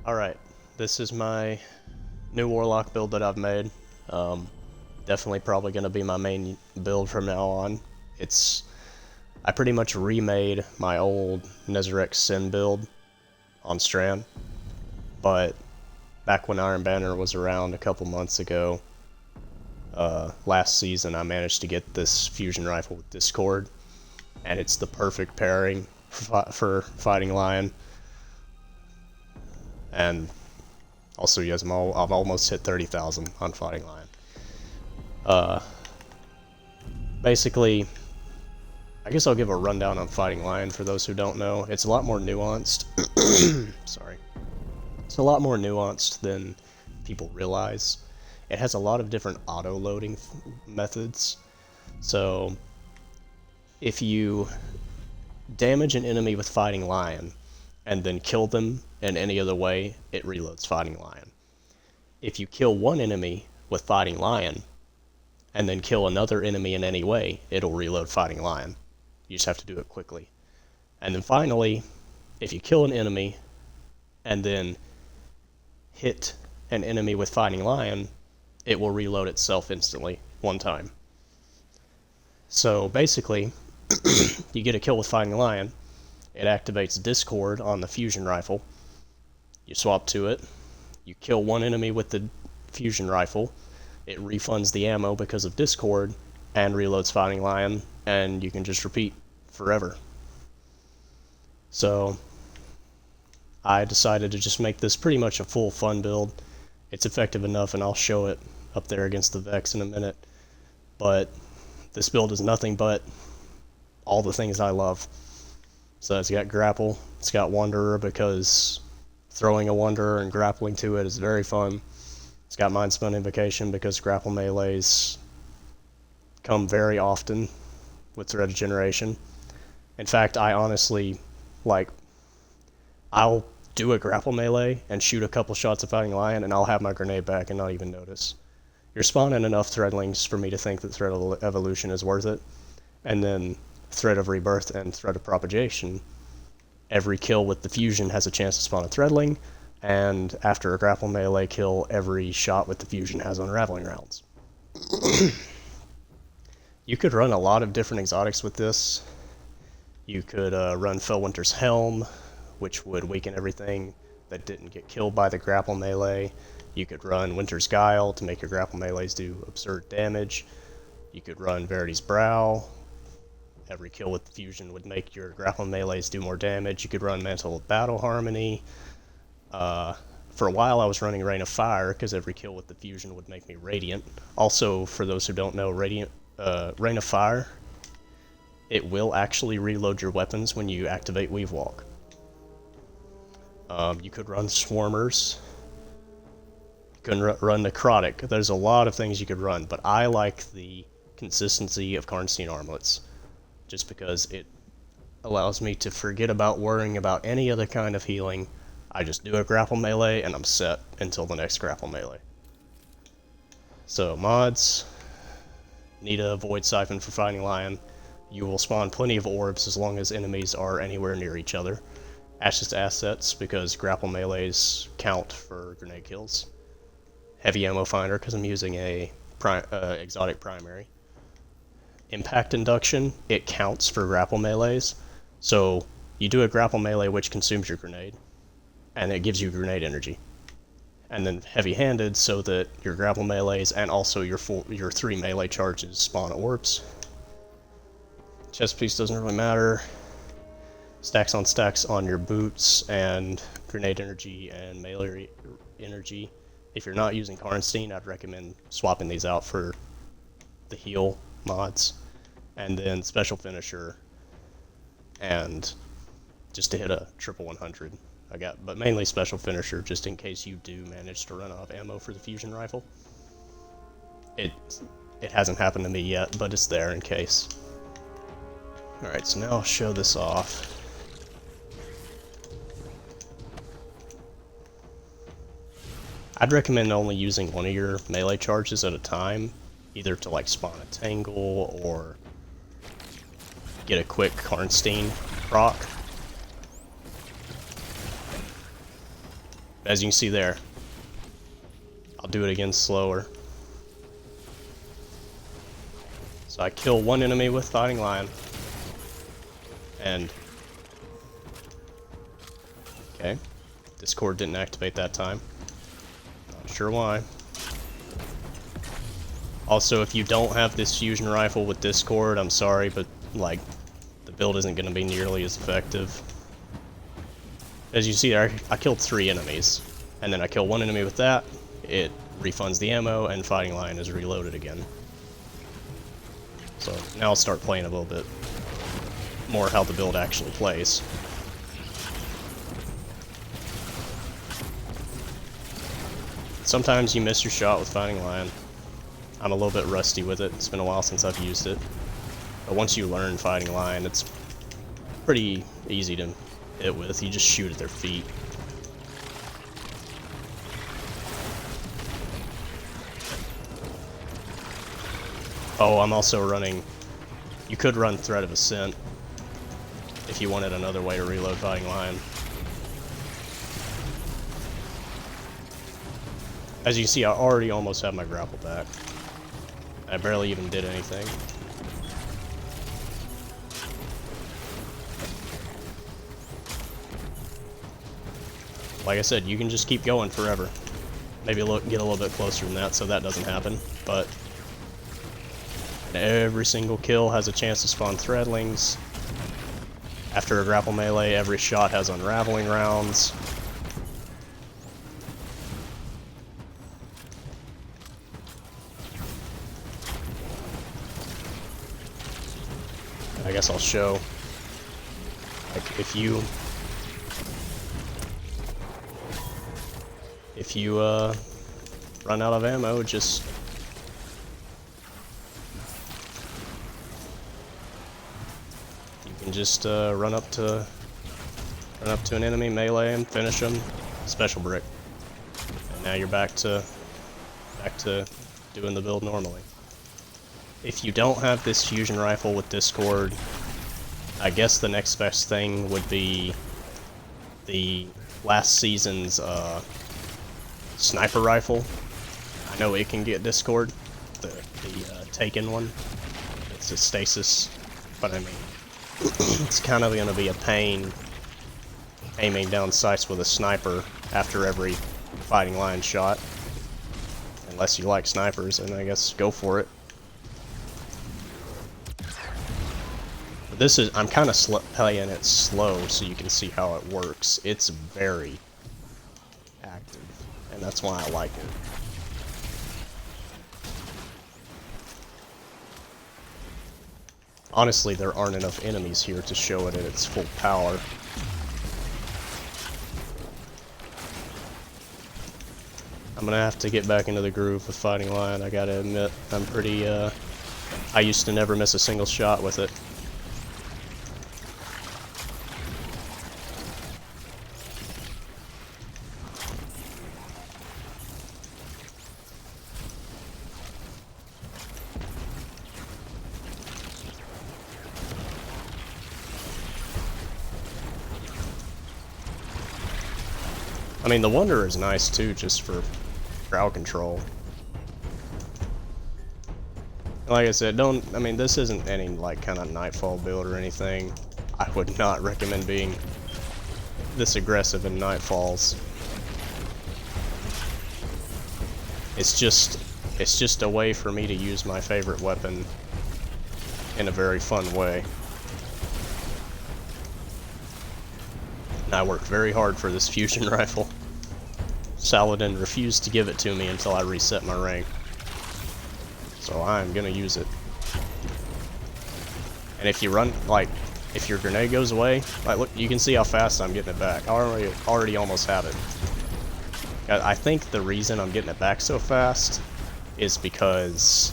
Alright, this is my new Warlock build that I've made. Um, Definitely probably going to be my main build from now on. I pretty much remade my old Nezarec Sin build on Strand, but back when Iron Banner was around a couple months ago, last season, I managed to get this fusion rifle with Discord, and it's the perfect pairing for Fighting Lion. And also, yes, I've almost hit 30,000 on Fighting Lion. Basically, I guess I'll give a rundown on Fighting Lion for those who don't know. It's a lot more nuanced. Sorry. It's a lot more nuanced than people realize. It has a lot of different auto-loading methods. So, if you damage an enemy with Fighting Lion, and then kill them in any other way, it reloads Fighting Lion. If you kill one enemy with Fighting Lion, and then kill another enemy in any way, it'll reload Fighting Lion. You just have to do it quickly. And then finally, if you kill an enemy, and then hit an enemy with Fighting Lion, it will reload itself instantly, one time. So basically, you get a kill with Fighting Lion, it activates Discord on the fusion rifle. You swap to it. You kill one enemy with the fusion rifle. It refunds the ammo because of Discord and reloads Fighting Lion, and you can just repeat forever. So I decided to just make this pretty much a full fun build. It's effective enough, and I'll show it up there against the Vex in a minute. But this build is nothing but all the things I love. So it's got grapple, it's got Wanderer because throwing a Wanderer and grappling to it is very fun. It's got Mind Spun Invocation because grapple melees come very often with Threaded Generation. In fact, I honestly, I'll do a grapple melee and shoot a couple shots of Fighting Lion and I'll have my grenade back and not even notice. You're spawning enough Threadlings for me to think that Thread of Evolution is worth it. And then Thread of Rebirth and Thread of Propagation, every kill with the fusion has a chance to spawn a Threadling, and after a grapple melee kill, every shot with the fusion has unraveling rounds. You could run a lot of different exotics with this. You could run Felwinter's Helm, which would weaken everything that didn't get killed by the grapple melee. You could run Winter's Guile to make your grapple melees do absurd damage. You could run Verity's Brow. Every kill with the fusion would make your grapple melees do more damage. You could run Mantle of Battle Harmony. For a while I was running Rain of Fire, because every kill with the fusion would make me Radiant. Also, for those who don't know, Rain of Fire, it will actually reload your weapons when you activate Weave Walk. You could run Swarmers. You can run Necrotic. There's a lot of things you could run, but I like the consistency of Karnstein Armlets, just because it allows me to forget about worrying about any other kind of healing. I just do a grapple melee and I'm set until the next grapple melee. So mods, need a Void Siphon for Fighting Lion. You will spawn plenty of orbs as long as enemies are anywhere near each other. Ashes to Assets because grapple melees count for grenade kills. Heavy Ammo Finder because I'm using a exotic primary. Impact Induction, it counts for grapple melees. So you do a grapple melee which consumes your grenade, and it gives you grenade energy. And then Heavy-Handed so that your grapple melees and also your 3 melee charges spawn orbs. Chest piece doesn't really matter. Stacks on your boots and grenade energy and melee energy. If you're not using Karnstein, I'd recommend swapping these out for the heal mods. And then Special Finisher, and just to hit a triple 100. But mainly Special Finisher, just in case you do manage to run out of ammo for the fusion rifle. It hasn't happened to me yet, but it's there in case. Alright, so now I'll show this off. I'd recommend only using one of your melee charges at a time, either to spawn a Tangle or get a quick Karnstein proc. As you can see there, I'll do it again slower. So I kill one enemy with Fighting Lion. And... okay. Discord didn't activate that time. Not sure why. Also, if you don't have this fusion rifle with Discord, I'm sorry, but, like, the build isn't going to be nearly as effective. As you see there, I killed 3 enemies. And then I kill one enemy with that, it refunds the ammo, and Fighting Lion is reloaded again. So now I'll start playing a little bit more how the build actually plays. Sometimes you miss your shot with Fighting Lion. I'm a little bit rusty with it, it's been a while since I've used it. But once you learn Fighting Lion, it's pretty easy to hit with. You just shoot at their feet. Oh, I'm also running... you could run Threat of Ascent if you wanted another way to reload Fighting Lion. As you can see, I already almost have my grapple back. I barely even did anything. Like I said, you can just keep going forever. Maybe get a little bit closer than that so that doesn't happen, but every single kill has a chance to spawn threadlings. After a grapple melee, every shot has unraveling rounds. I guess I'll show, like, if you run out of ammo, just you can just run up to an enemy, melee him, finish him, special brick, and now you're back to doing the build normally. If you don't have this fusion rifle with Discord, I guess the next best thing would be the last season's sniper rifle. I know it can get Discord, the Taken one. It's a stasis, but I mean, it's kind of going to be a pain aiming down sights with a sniper after every Fighting Lion shot. Unless you like snipers, and I guess go for it. This is, I'm kind of playing it slow so you can see how it works. It's very active, and that's why I like it. Honestly, there aren't enough enemies here to show it at its full power. I'm gonna have to get back into the groove with Fighting Lion, I gotta admit. I'm pretty, I used to never miss a single shot with it. I mean, the Wanderer is nice too, just for crowd control. Like I said, I mean, this isn't any, like, kind of Nightfall build or anything. I would not recommend being this aggressive in Nightfalls. It's just a way for me to use my favorite weapon in a very fun way. And I worked very hard for this fusion rifle. Saladin refused to give it to me until I reset my rank. So I'm gonna use it. And if you run, like, if your grenade goes away, like, look, you can see how fast I'm getting it back. I already almost have it. I think the reason I'm getting it back so fast is because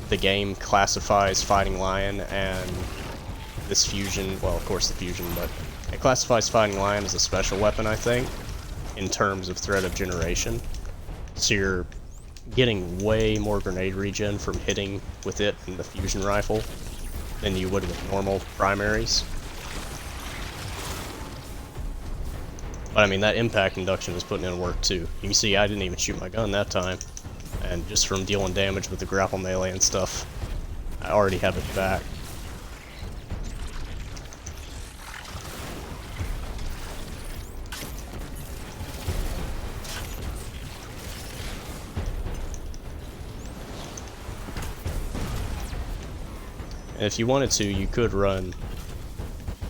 the game classifies Fighting Lion and this fusion, well, of course the fusion, but it classifies Fighting Lion as a special weapon, I think, in terms of threat of generation. So you're getting way more grenade regen from hitting with it in the fusion rifle than you would with normal primaries. But I mean, that impact induction is putting in work too. You can see I didn't even shoot my gun that time, and just from dealing damage with the grapple melee and stuff, I already have it back. And if you wanted to, you could run...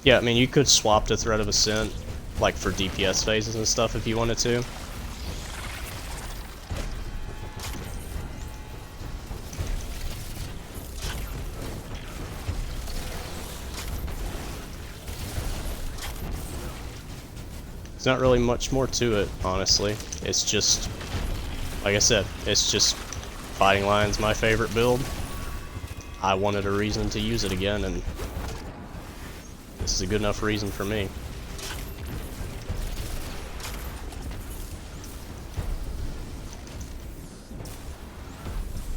Yeah, I mean, you could swap to Threat of Ascent, like for DPS phases and stuff if you wanted to. There's not really much more to it, honestly. It's just, like I said, it's just Fighting Lion's my favorite build. I wanted a reason to use it again, and this is a good enough reason for me.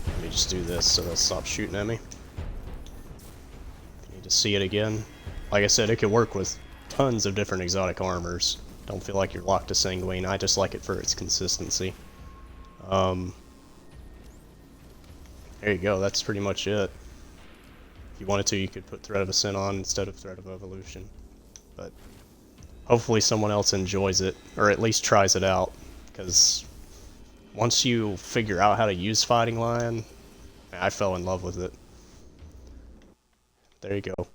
Let me just do this so they'll stop shooting at me. Need to see it again. Like I said, it could work with tons of different exotic armors. Don't feel like you're locked to Sanguine. I just like it for its consistency. There you go. That's pretty much it. If you wanted to, you could put Threat of Ascent on instead of Threat of Evolution. But hopefully someone else enjoys it, or at least tries it out. Because once you figure out how to use Fighting Lion, I fell in love with it. There you go.